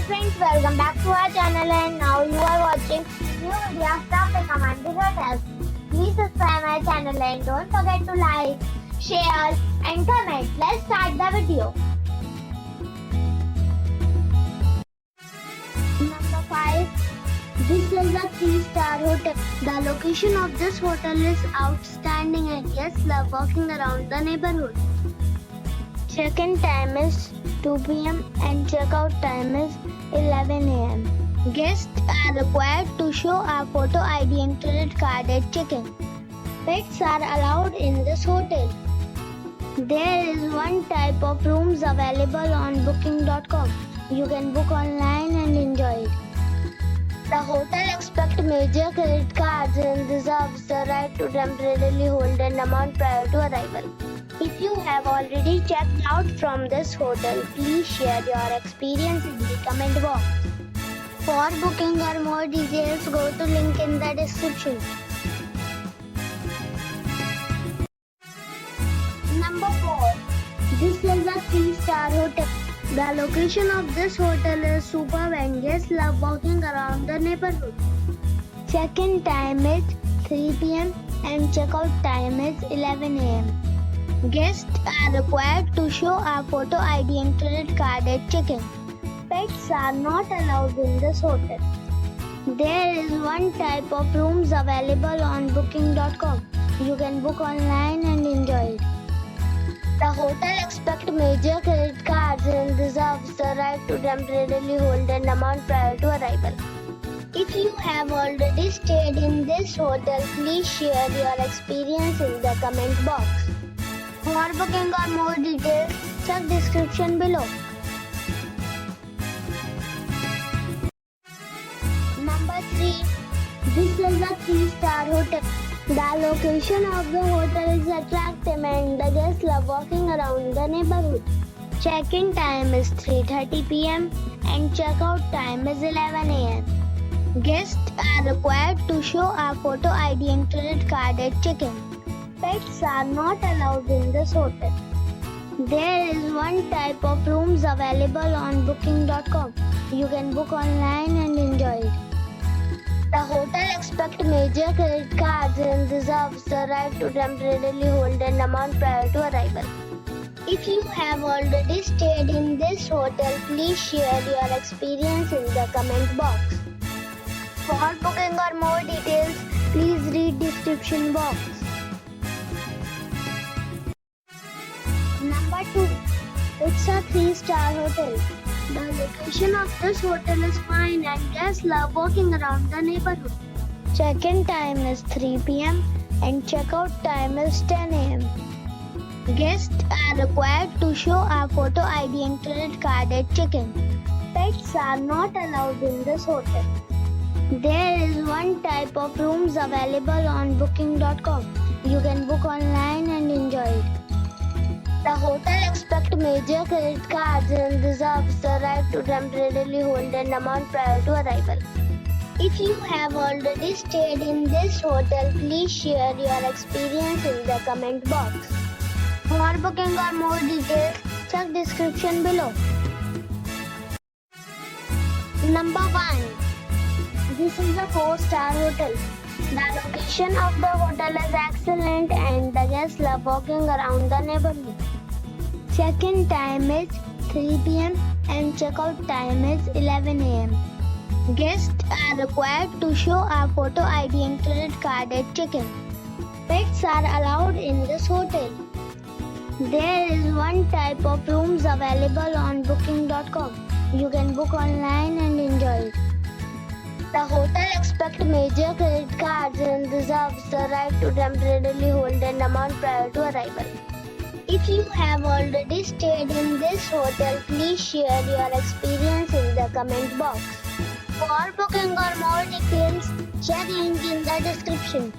friends, welcome back to our channel and now you are watching new videos from the Command Hotels. Please subscribe my channel and don't forget to like, share and comment. Let's start the video. Number 5. This is a 3-star hotel. The location of this hotel is outstanding and guests love walking around the neighborhood. Check-in time is 2 p.m. and check-out time is 11 a.m. Guests are required to show a photo ID and credit card at check-in. Pets are allowed in this hotel. There is one type of rooms available on booking.com. You can book online and enjoy it. The hotel accepts major credit cards and reserves the right to temporarily hold an amount prior to arrival. If you have already checked out from this hotel, please share your experience in the comment box. For booking or more details, go to link in the description. Number 4. This is a 3-star hotel. The location of this hotel is superb and guests love walking around the neighborhood. Check-in time is 3 p.m. and check-out time is 11 a.m. Guests are required to show a photo ID and credit card at check-in. Pets are not allowed in this hotel. There is one type of rooms available on booking.com. You can book online and enjoy it. The hotel accepts major credit cards and reserves the right to temporarily hold an amount prior to arrival. If you have already stayed in this hotel, please share your experience in the comment box. For booking or more details, check description below. Number 3. This is a 3-star hotel. The location of the hotel is attractive and the guests love walking around the neighborhood. Check-in time is 3:30 p.m. and check-out time is 11 a.m. Guests are required to show a photo ID and credit card at check-in. Pets are not allowed in this hotel. There is one type of rooms available on booking.com. You can book online and enjoy it. The hotel accepts major credit cards and reserves the right to temporarily hold an amount prior to arrival. If you have already stayed in this hotel, please share your experience in the comment box. For booking or more details, please read description box. Number 2. It's a 3-star hotel. The location of this hotel is fine and guests love walking around the neighborhood. Check-in time is 3 p.m. and check-out time is 10 a.m. Guests are required to show a photo ID and credit card at check-in. Pets are not allowed in this hotel. There is one type of rooms available on booking.com. You can book online and enjoy it. The hotel accepts major credit cards and reserves the right to temporarily hold an amount prior to arrival. If you have already stayed in this hotel, please share your experience in the comment box. For booking or more details, check description below. Number 1. This is a 4-star hotel. The location of the hotel is excellent and the guests love walking around the neighborhood. Check-in time is 3 p.m. and check-out time is 11 a.m. Guests are required to show a photo ID and credit card at check-in. Pets are allowed in this hotel. There is one type of rooms available on booking.com. You can book online and enjoy it. The hotel accepts major credit cards and reserves the right to temporarily hold an amount prior to arrival. If you have already stayed in this hotel, please share your experience in the comment box. For booking or more details, check link in the description.